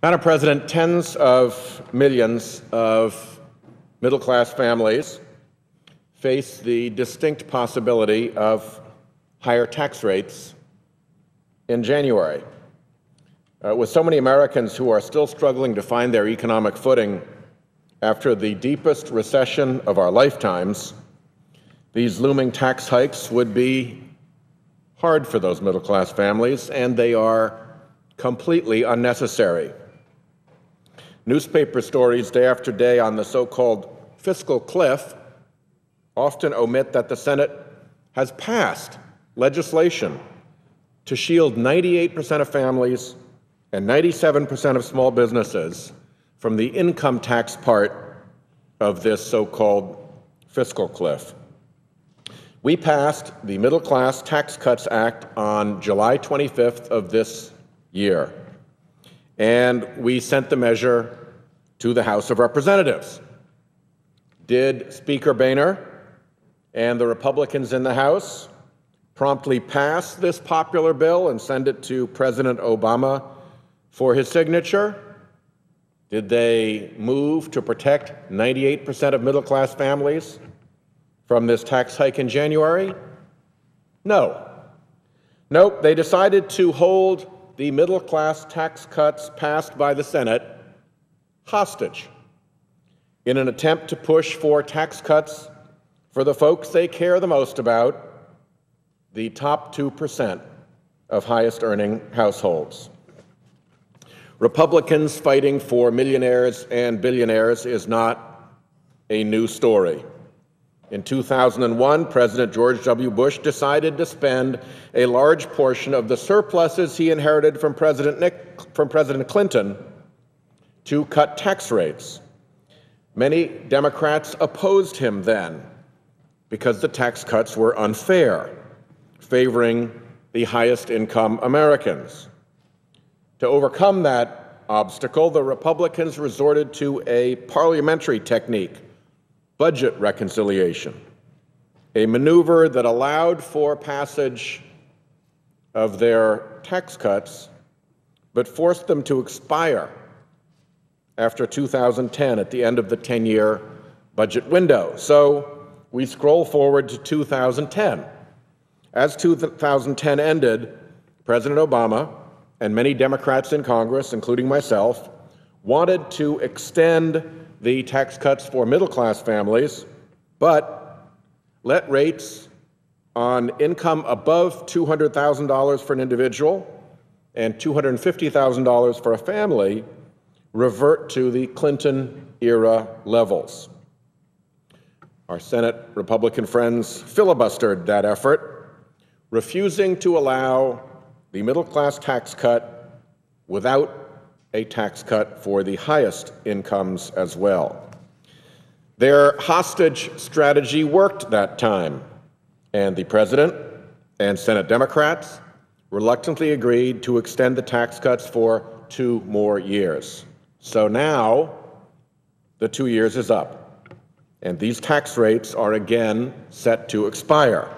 Madam President, tens of millions of middle-class families face the distinct possibility of higher tax rates in January. With so many Americans who are still struggling to find their economic footing after the deepest recession of our lifetimes, these looming tax hikes would be hard for those middle-class families, and they are completely unnecessary. Newspaper stories day after day on the so-called fiscal cliff often omit that the Senate has passed legislation to shield 98% of families and 97% of small businesses from the income tax part of this so-called fiscal cliff. We passed the Middle Class Tax Cuts Act on July 25th of this year, and we sent the measure to the House of Representatives. Did Speaker Boehner and the Republicans in the House promptly pass this popular bill and send it to President Obama for his signature? Did they move to protect 98% of middle-class families from this tax hike in January? No. Nope, they decided to hold the middle-class tax cuts passed by the Senate hostage in an attempt to push for tax cuts for the folks they care the most about, the top 2% of highest-earning households. Republicans fighting for millionaires and billionaires is not a new story. In 2001, President George W. Bush decided to spend a large portion of the surpluses he inherited from President Clinton to cut tax rates. Many Democrats opposed him then because the tax cuts were unfair, favoring the highest income Americans. To overcome that obstacle, the Republicans resorted to a parliamentary technique, budget reconciliation, a maneuver that allowed for passage of their tax cuts, but forced them to expire after 2010 at the end of the 10-year budget window. So we scroll forward to 2010. As 2010 ended, President Obama and many Democrats in Congress, including myself, wanted to extend the tax cuts for middle-class families, but let rates on income above $200,000 for an individual and $250,000 for a family revert to the Clinton-era levels. Our Senate Republican friends filibustered that effort, refusing to allow the middle-class tax cut without a tax cut for the highest incomes as well. Their hostage strategy worked that time, and the President and Senate Democrats reluctantly agreed to extend the tax cuts for 2 more years. So now the 2 years is up, and these tax rates are again set to expire.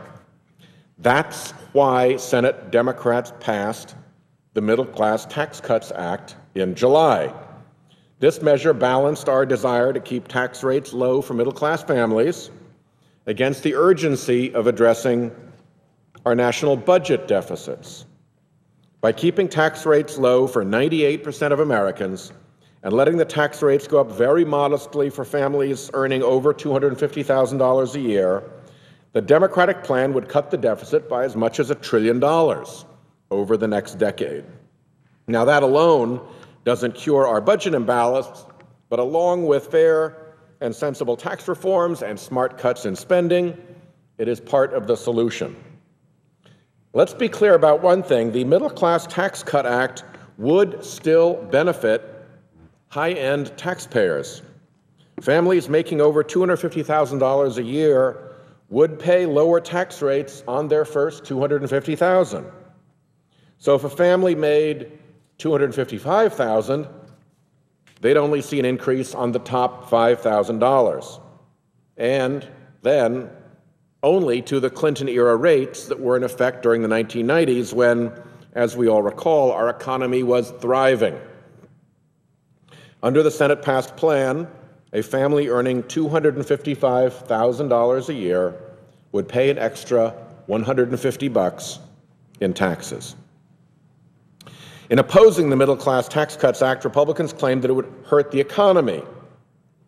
That's why Senate Democrats passed the Middle Class Tax Cuts Act in July. This measure balanced our desire to keep tax rates low for middle-class families against the urgency of addressing our national budget deficits. By keeping tax rates low for 98% of Americans and letting the tax rates go up very modestly for families earning over $250,000 a year, the Democratic plan would cut the deficit by as much as $1 trillion over the next decade. Now, that alone doesn't cure our budget imbalance, but along with fair and sensible tax reforms and smart cuts in spending, it is part of the solution. Let's be clear about one thing. The Middle Class Tax Cut Act would still benefit high-end taxpayers. Families making over $250,000 a year would pay lower tax rates on their first $250,000. So if a family made $255,000, they'd only see an increase on the top $5,000, and then only to the Clinton-era rates that were in effect during the 1990s when, as we all recall, our economy was thriving. Under the Senate-passed plan, a family earning $255,000 a year would pay an extra $150 in taxes. In opposing the Middle Class Tax Cuts Act, Republicans claimed that it would hurt the economy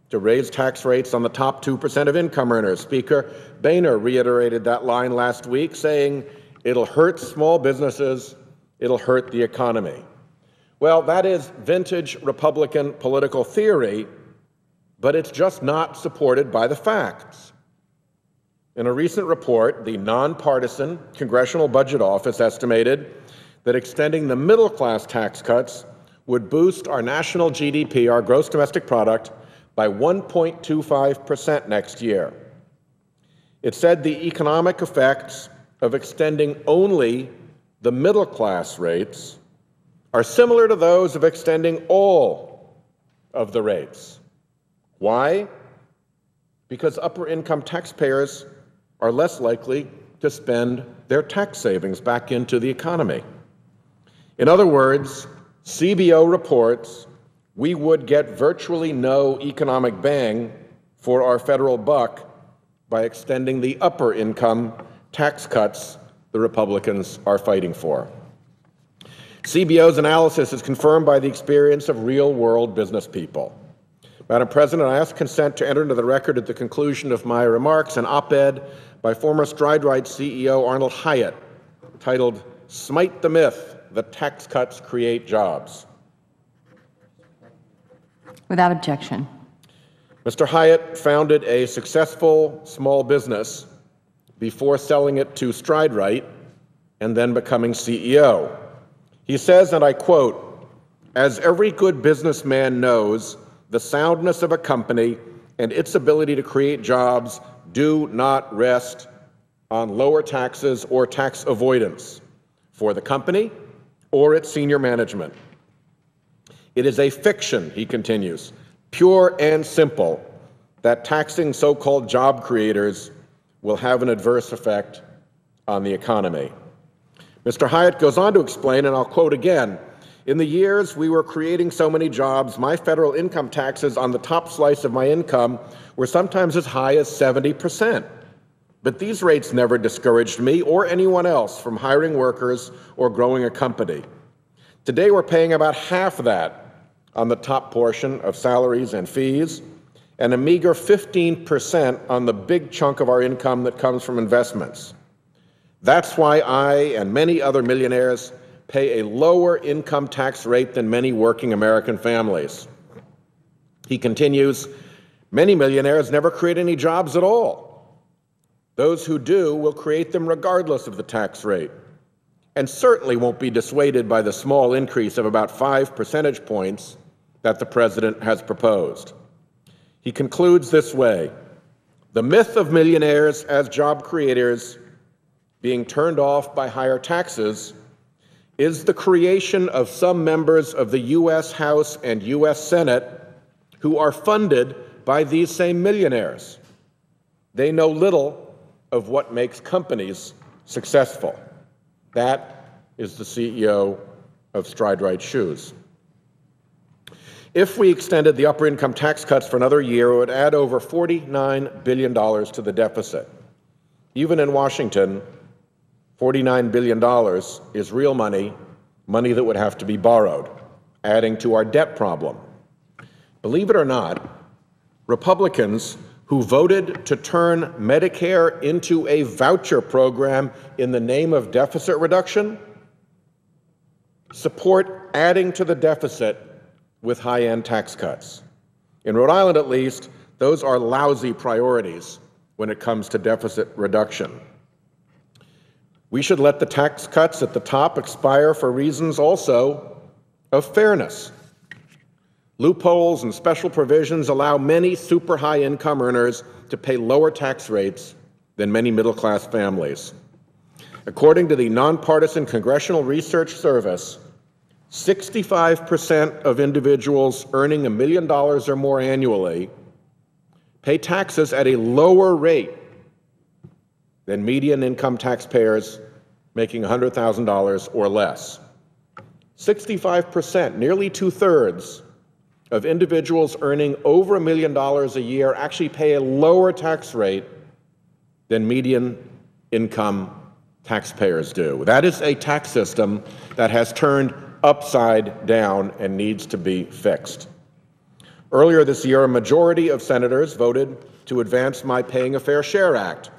to raise tax rates on the top 2% of income earners. Speaker Boehner reiterated that line last week, saying, "It'll hurt small businesses, it'll hurt the economy." Well, that is vintage Republican political theory, but it's just not supported by the facts. In a recent report, the nonpartisan Congressional Budget Office estimated that extending the middle class tax cuts would boost our national GDP, our gross domestic product, by 1.25% next year. It said the economic effects of extending only the middle class rates are similar to those of extending all of the rates. Why? Because upper income taxpayers are less likely to spend their tax savings back into the economy. In other words, CBO reports we would get virtually no economic bang for our federal buck by extending the upper income tax cuts the Republicans are fighting for. CBO's analysis is confirmed by the experience of real-world business people. Madam President, I ask consent to enter into the record at the conclusion of my remarks an op-ed by former StrideRight CEO Arnold Hyatt titled, "Smite the Myth That Tax Cuts Create Jobs." Without objection. Mr. Hyatt founded a successful small business before selling it to StrideRight and then becoming CEO. He says, and I quote, "As every good businessman knows, the soundness of a company and its ability to create jobs do not rest on lower taxes or tax avoidance for the company or its senior management. It is a fiction," he continues, "pure and simple, that taxing so-called job creators will have an adverse effect on the economy." Mr. Hyatt goes on to explain, and I'll quote again, "In the years we were creating so many jobs, my federal income taxes on the top slice of my income were sometimes as high as 70%. But these rates never discouraged me or anyone else from hiring workers or growing a company. Today we're paying about half that on the top portion of salaries and fees, and a meager 15% on the big chunk of our income that comes from investments. That's why I and many other millionaires pay a lower income tax rate than many working American families." He continues, "Many millionaires never create any jobs at all. Those who do will create them regardless of the tax rate, and certainly won't be dissuaded by the small increase of about 5 percentage points that the president has proposed." He concludes this way, "The myth of millionaires as job creators being turned off by higher taxes is the creation of some members of the U.S. House and U.S. Senate who are funded by these same millionaires. They know little of what makes companies successful." That is the CEO of StrideRight Shoes. If we extended the upper income tax cuts for another year, it would add over $49 billion to the deficit. Even in Washington, $49 billion is real money, money that would have to be borrowed, adding to our debt problem. Believe it or not, Republicans who voted to turn Medicare into a voucher program in the name of deficit reduction support adding to the deficit with high-end tax cuts. In Rhode Island, at least, those are lousy priorities when it comes to deficit reduction. We should let the tax cuts at the top expire for reasons also of fairness. Loopholes and special provisions allow many super high income earners to pay lower tax rates than many middle-class families. According to the nonpartisan Congressional Research Service, 65% of individuals earning $1 million or more annually pay taxes at a lower rate than median income taxpayers making $100,000 or less. 65%, nearly two-thirds, of individuals earning over $1 million a year actually pay a lower tax rate than median income taxpayers do. That is a tax system that has turned upside down and needs to be fixed. Earlier this year, a majority of senators voted to advance my Paying a Fair Share Act,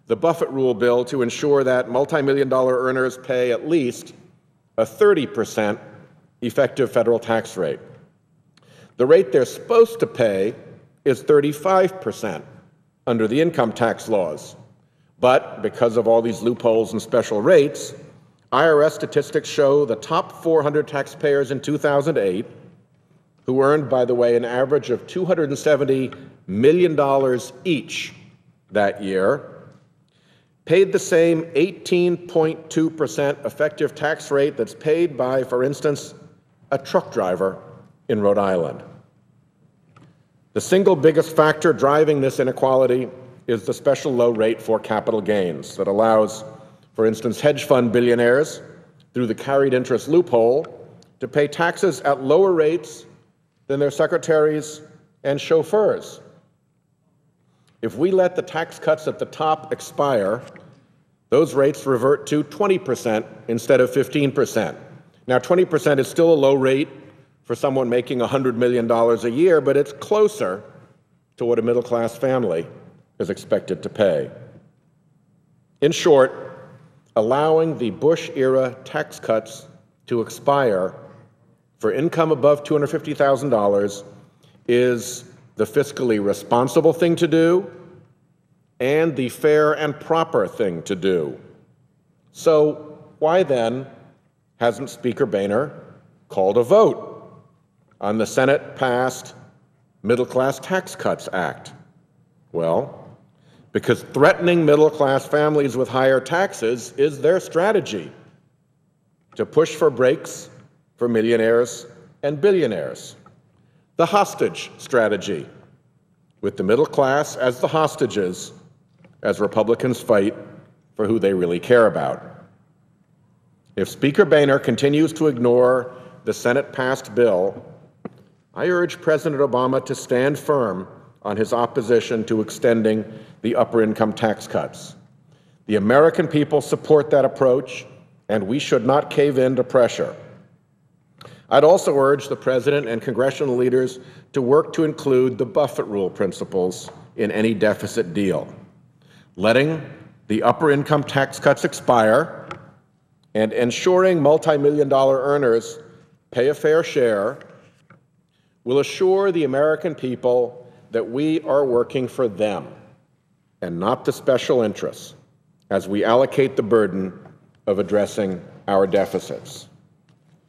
the Buffett rule bill to ensure that multi-million-dollar earners pay at least a 30% effective federal tax rate. The rate they're supposed to pay is 35% under the income tax laws. But because of all these loopholes and special rates, IRS statistics show the top 400 taxpayers in 2008, who earned, by the way, an average of $270 million each that year, paid the same 18.2% effective tax rate that's paid by, for instance, a truck driver in Rhode Island. The single biggest factor driving this inequality is the special low rate for capital gains that allows, for instance, hedge fund billionaires, through the carried interest loophole, to pay taxes at lower rates than their secretaries and chauffeurs. If we let the tax cuts at the top expire, those rates revert to 20% instead of 15%. Now, 20% is still a low rate for someone making $100 million a year, but it's closer to what a middle-class family is expected to pay. In short, allowing the Bush-era tax cuts to expire for income above $250,000 is the fiscally responsible thing to do and the fair and proper thing to do. So why then hasn't Speaker Boehner called a vote on the Senate-passed Middle Class Tax Cuts Act? Well, because threatening middle-class families with higher taxes is their strategy to push for breaks for millionaires and billionaires. The hostage strategy, with the middle class as the hostages as Republicans fight for who they really care about. If Speaker Boehner continues to ignore the Senate-passed bill, I urge President Obama to stand firm on his opposition to extending the upper-income tax cuts. The American people support that approach, and we should not cave in to pressure. I'd also urge the President and congressional leaders to work to include the Buffett rule principles in any deficit deal. Letting the upper-income tax cuts expire and ensuring multi-million-dollar earners pay a fair share will assure the American people that we are working for them and not the special interests as we allocate the burden of addressing our deficits.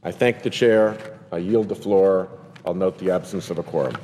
I thank the chair. I yield the floor. I'll note the absence of a quorum.